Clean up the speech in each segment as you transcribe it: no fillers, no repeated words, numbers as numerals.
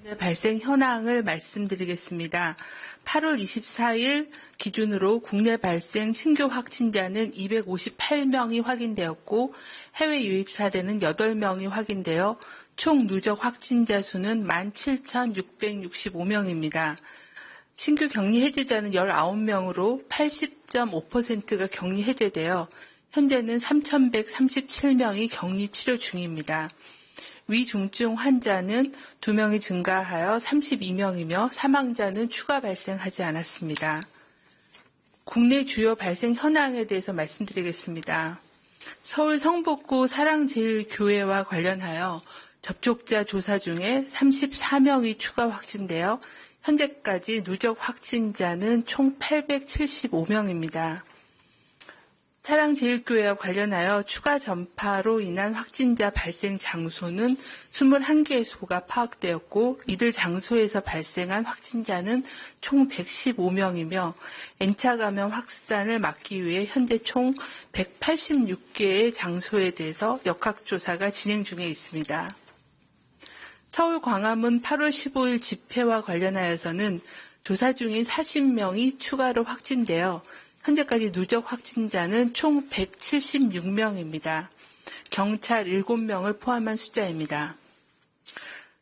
네, 발생 현황을 말씀드리겠습니다. 8월 24일 기준으로 국내 발생 신규 확진자는 258명이 확인되었고 해외 유입 사례는 8명이 확인되어 총 누적 확진자 수는 17,665명입니다. 신규 격리 해제자는 19명으로 80.5%가 격리 해제되어 현재는 3,137명이 격리 치료 중입니다. 위중증 환자는 2명이 증가하여 32명이며 사망자는 추가 발생하지 않았습니다. 국내 주요 발생 현황에 대해서 말씀드리겠습니다. 서울 성북구 사랑제일교회와 관련하여 접촉자 조사 중에 34명이 추가 확진되어 현재까지 누적 확진자는 총 875명입니다. 사랑제일교회와 관련하여 추가 전파로 인한 확진자 발생 장소는 21개소가 파악되었고 이들 장소에서 발생한 확진자는 총 115명이며 N차 감염 확산을 막기 위해 현재 총 186개의 장소에 대해서 역학조사가 진행 중에 있습니다. 서울 광화문 8월 15일 집회와 관련하여서는 조사 중인 40명이 추가로 확진되어 현재까지 누적 확진자는 총 176명입니다. 경찰 7명을 포함한 숫자입니다.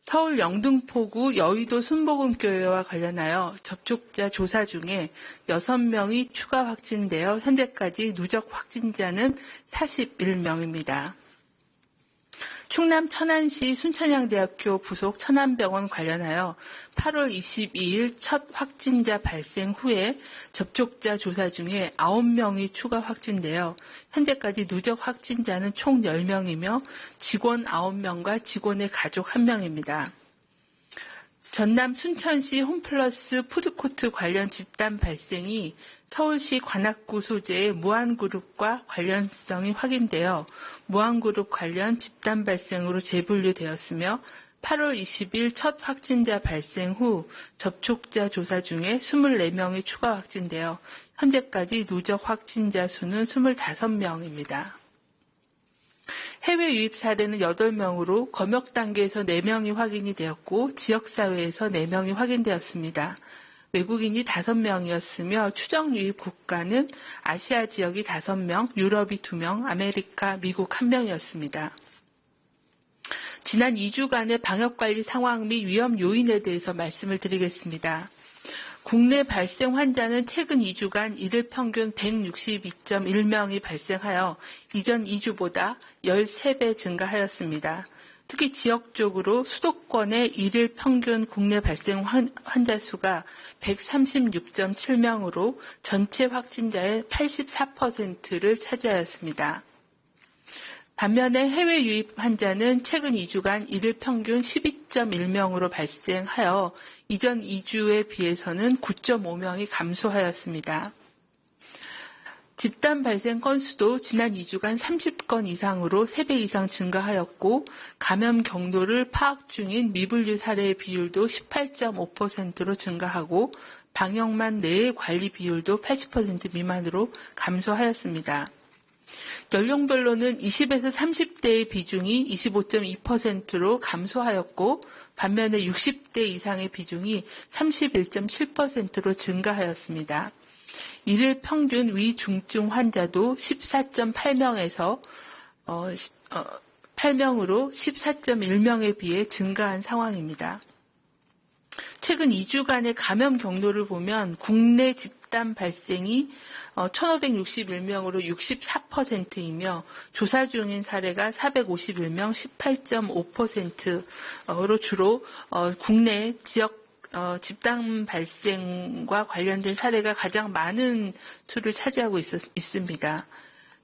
서울 영등포구 여의도 순복음교회와 관련하여 접촉자 조사 중에 6명이 추가 확진되어 현재까지 누적 확진자는 41명입니다. 충남 천안시 순천향대학교 부속 천안병원 관련하여 8월 22일 첫 확진자 발생 후에 접촉자 조사 중에 9명이 추가 확진되어 현재까지 누적 확진자는 총 10명이며 직원 9명과 직원의 가족 1명입니다. 전남 순천시 홈플러스 푸드코트 관련 집단 발생이 서울시 관악구 소재의 무한그룹과 관련성이 확인되어 무한그룹 관련 집단 발생으로 재분류되었으며 8월 20일 첫 확진자 발생 후 접촉자 조사 중에 24명이 추가 확진되어 현재까지 누적 확진자 수는 25명입니다. 해외 유입 사례는 8명으로 검역 단계에서 4명이 확인이 되었고 지역사회에서 4명이 확인되었습니다. 외국인이 5명이었으며 추정 유입 국가는 아시아 지역이 5명, 유럽이 2명, 아메리카, 미국 1명이었습니다. 지난 2주간의 방역관리 상황 및 위험 요인에 대해서 말씀을 드리겠습니다. 국내 발생 환자는 최근 2주간 일일 평균 162.1명이 발생하여 이전 2주보다 13배 증가하였습니다. 특히 지역적으로 수도권의 일일 평균 국내 발생 환자 수가 136.7명으로 전체 확진자의 84%를 차지하였습니다. 반면에 해외 유입 환자는 최근 2주간 일일 평균 12.1명으로 발생하여 이전 2주에 비해서는 9.5명이 감소하였습니다. 집단 발생 건수도 지난 2주간 30건 이상으로 3배 이상 증가하였고 감염 경로를 파악 중인 미분류 사례의 비율도 18.5%로 증가하고 방역만 내의 관리 비율도 80% 미만으로 감소하였습니다. 연령별로는 20에서 30대의 비중이 25.2%로 감소하였고 반면에 60대 이상의 비중이 31.7%로 증가하였습니다. 일일 평균 위중증 환자도 14.8명에서 8명으로 14.1명에 비해 증가한 상황입니다. 최근 2주간의 감염 경로를 보면 국내 집단 발생이 1,561명으로 64%이며 조사 중인 사례가 451명 18.5%로 주로 국내 지역 집단 발생과 관련된 사례가 가장 많은 수를 차지하고 있습니다.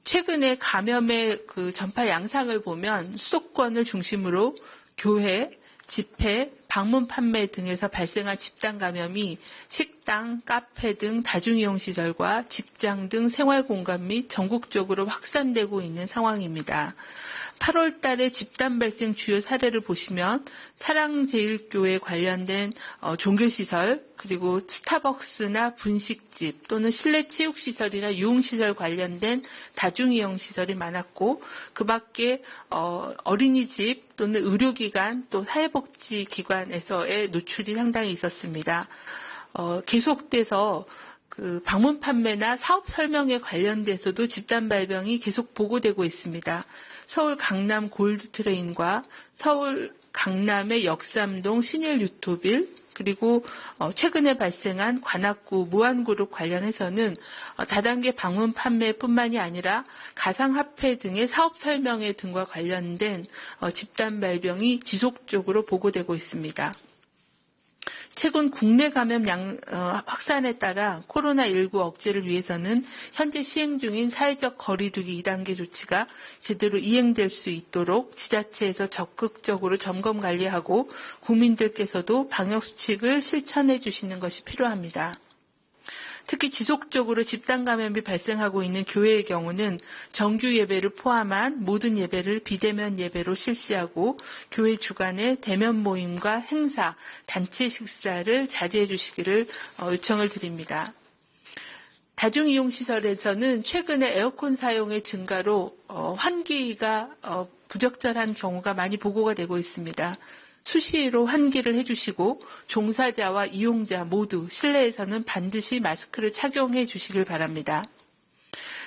최근에 감염의 전파 양상을 보면 수도권을 중심으로 교회, 집회, 방문 판매 등에서 발생한 집단 감염이 식당, 카페 등 다중이용시설과 직장 등 생활공간 및 전국적으로 확산되고 있는 상황입니다. 8월 달에 집단 발생 주요 사례를 보시면 사랑제일교회 관련된 종교시설, 그리고 스타벅스나 분식집 또는 실내 체육시설이나 유흥시설 관련된 다중이용시설이 많았고, 그 밖에 어린이집 또는 의료기관 또 사회복지기관에서의 노출이 상당히 있었습니다. 계속돼서 그 방문 판매나 사업 설명에 관련돼서도 집단 발병이 계속 보고되고 있습니다. 서울 강남 골드트레인과 서울 강남의 역삼동 신일 유토빌, 그리고 최근에 발생한 관악구 무안그룹 관련해서는 다단계 방문 판매뿐만이 아니라 가상화폐 등의 사업 설명회 등과 관련된 집단 발병이 지속적으로 보고되고 있습니다. 최근 국내 감염 확산에 따라 코로나19 억제를 위해서는 현재 시행 중인 사회적 거리두기 2단계 조치가 제대로 이행될 수 있도록 지자체에서 적극적으로 점검 관리하고 국민들께서도 방역수칙을 실천해 주시는 것이 필요합니다. 특히 지속적으로 집단 감염이 발생하고 있는 교회의 경우는 정규 예배를 포함한 모든 예배를 비대면 예배로 실시하고 교회 주간의 대면 모임과 행사, 단체 식사를 자제해 주시기를 요청을 드립니다. 다중이용시설에서는 최근에 에어컨 사용의 증가로 환기가 부적절한 경우가 많이 보고가 되고 있습니다. 수시로 환기를 해주시고 종사자와 이용자 모두 실내에서는 반드시 마스크를 착용해 주시길 바랍니다.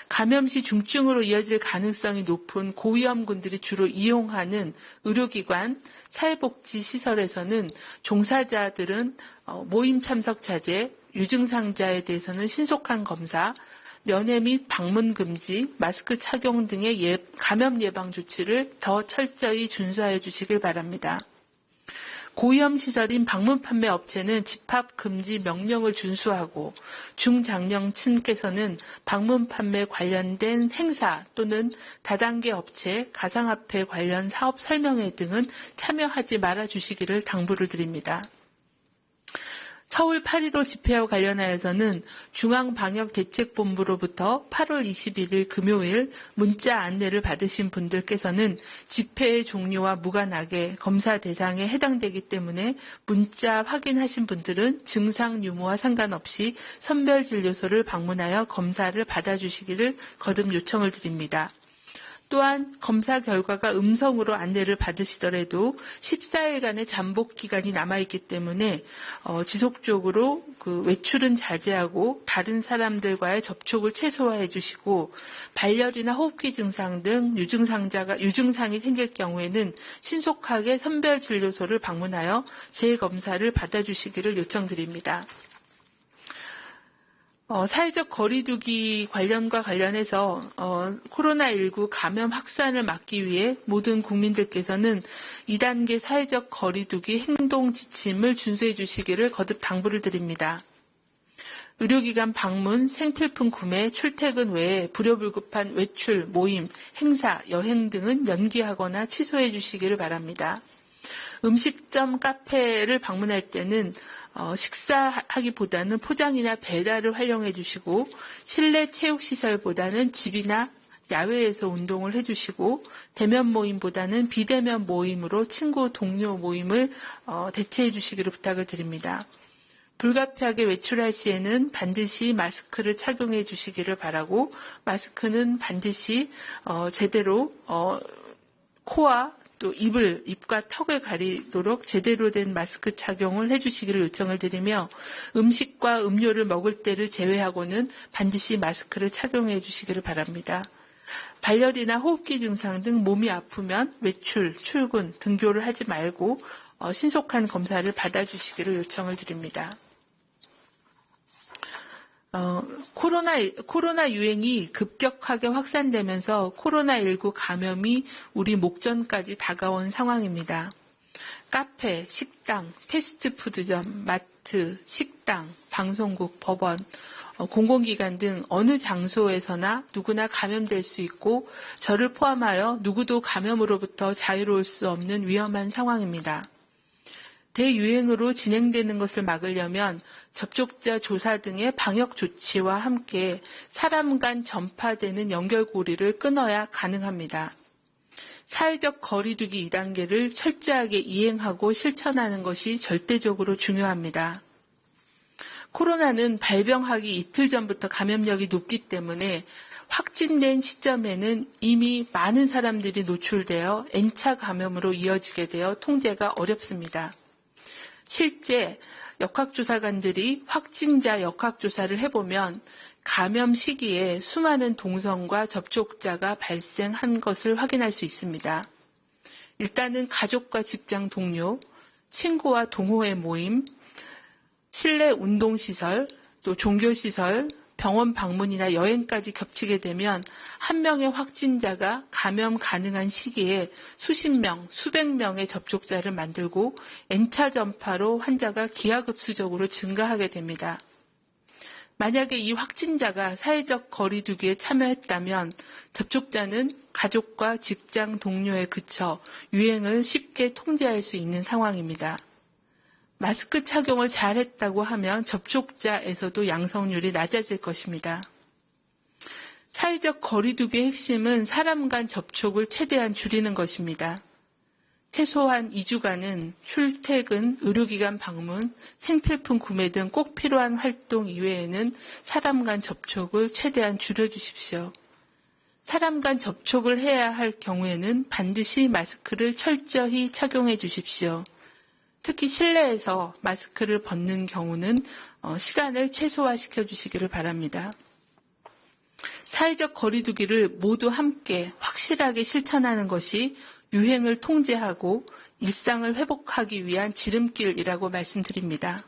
감염 시 중증으로 이어질 가능성이 높은 고위험군들이 주로 이용하는 의료기관, 사회복지시설에서는 종사자들은 모임 참석 자제, 유증상자에 대해서는 신속한 검사, 면회 및 방문 금지, 마스크 착용 등의 감염 예방 조치를 더 철저히 준수하여 주시길 바랍니다. 고위험 시설인 방문 판매 업체는 집합 금지 명령을 준수하고 중장년층께서는 방문 판매 관련된 행사 또는 다단계 업체, 가상화폐 관련 사업 설명회 등은 참여하지 말아 주시기를 당부를 드립니다. 서울 8.15 집회와 관련하여서는 중앙방역대책본부로부터 8월 21일 금요일 문자 안내를 받으신 분들께서는 집회의 종류와 무관하게 검사 대상에 해당되기 때문에 문자 확인하신 분들은 증상 유무와 상관없이 선별진료소를 방문하여 검사를 받아주시기를 거듭 요청을 드립니다. 또한 검사 결과가 음성으로 안내를 받으시더라도 14일간의 잠복 기간이 남아있기 때문에 지속적으로 그 외출은 자제하고 다른 사람들과의 접촉을 최소화해 주시고 발열이나 호흡기 증상 등 유증상이 생길 경우에는 신속하게 선별진료소를 방문하여 재검사를 받아주시기를 요청드립니다. 사회적 거리두기 관련해서 코로나19 감염 확산을 막기 위해 모든 국민들께서는 2단계 사회적 거리두기 행동 지침을 준수해 주시기를 거듭 당부를 드립니다. 의료기관 방문, 생필품 구매, 출퇴근 외에 불효불급한 외출, 모임, 행사, 여행 등은 연기하거나 취소해 주시기를 바랍니다. 음식점, 카페를 방문할 때는 식사하기보다는 포장이나 배달을 활용해 주시고 실내 체육시설보다는 집이나 야외에서 운동을 해주시고 대면 모임보다는 비대면 모임으로 친구, 동료 모임을 대체해 주시기를 부탁을 드립니다. 불가피하게 외출할 시에는 반드시 마스크를 착용해 주시기를 바라고 마스크는 반드시 제대로 코와 또 입과 턱을 가리도록 제대로 된 마스크 착용을 해주시기를 요청을 드리며 음식과 음료를 먹을 때를 제외하고는 반드시 마스크를 착용해 주시기를 바랍니다. 발열이나 호흡기 증상 등 몸이 아프면 외출, 출근, 등교를 하지 말고 신속한 검사를 받아주시기를 요청을 드립니다. 코로나 유행이 급격하게 확산되면서 코로나19 감염이 우리 목전까지 다가온 상황입니다. 카페, 식당, 패스트푸드점, 마트, 식당, 방송국, 법원, 공공기관 등 어느 장소에서나 누구나 감염될 수 있고 저를 포함하여 누구도 감염으로부터 자유로울 수 없는 위험한 상황입니다. 대유행으로 진행되는 것을 막으려면 접촉자 조사 등의 방역 조치와 함께 사람 간 전파되는 연결고리를 끊어야 가능합니다. 사회적 거리두기 2단계를 철저하게 이행하고 실천하는 것이 절대적으로 중요합니다. 코로나는 발병하기 이틀 전부터 감염력이 높기 때문에 확진된 시점에는 이미 많은 사람들이 노출되어 N차 감염으로 이어지게 되어 통제가 어렵습니다. 실제 역학조사관들이 확진자 역학조사를 해보면 감염 시기에 수많은 동선과 접촉자가 발생한 것을 확인할 수 있습니다. 일단은 가족과 직장 동료, 친구와 동호회 모임, 실내 운동시설, 또 종교시설, 병원 방문이나 여행까지 겹치게 되면 한 명의 확진자가 감염 가능한 시기에 수십 명, 수백 명의 접촉자를 만들고 N차 전파로 환자가 기하급수적으로 증가하게 됩니다. 만약에 이 확진자가 사회적 거리 두기에 참여했다면 접촉자는 가족과 직장 동료에 그쳐 유행을 쉽게 통제할 수 있는 상황입니다. 마스크 착용을 잘했다고 하면 접촉자에서도 양성률이 낮아질 것입니다. 사회적 거리 두기의 핵심은 사람 간 접촉을 최대한 줄이는 것입니다. 최소한 2주간은 출퇴근, 의료기관 방문, 생필품 구매 등 꼭 필요한 활동 이외에는 사람 간 접촉을 최대한 줄여주십시오. 사람 간 접촉을 해야 할 경우에는 반드시 마스크를 철저히 착용해 주십시오. 특히 실내에서 마스크를 벗는 경우는 시간을 최소화시켜 주시기를 바랍니다. 사회적 거리 두기를 모두 함께 확실하게 실천하는 것이 유행을 통제하고 일상을 회복하기 위한 지름길이라고 말씀드립니다.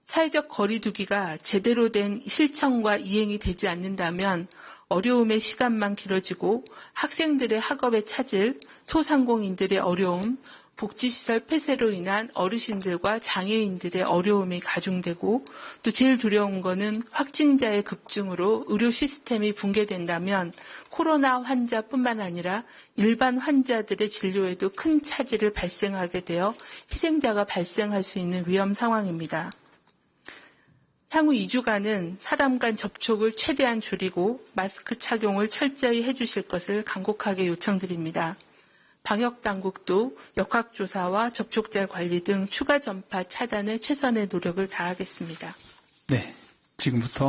사회적 거리 두기가 제대로 된 실천과 이행이 되지 않는다면 어려움의 시간만 길어지고 학생들의 학업에 차질, 소상공인들의 어려움, 복지시설 폐쇄로 인한 어르신들과 장애인들의 어려움이 가중되고 또 제일 두려운 것은 확진자의 급증으로 의료 시스템이 붕괴된다면 코로나 환자뿐만 아니라 일반 환자들의 진료에도 큰 차질을 발생하게 되어 희생자가 발생할 수 있는 위험 상황입니다. 향후 2주간은 사람 간 접촉을 최대한 줄이고 마스크 착용을 철저히 해주실 것을 간곡하게 요청드립니다. 방역당국도 역학조사와 접촉자 관리 등 추가 전파 차단에 최선의 노력을 다하겠습니다. 네, 지금부터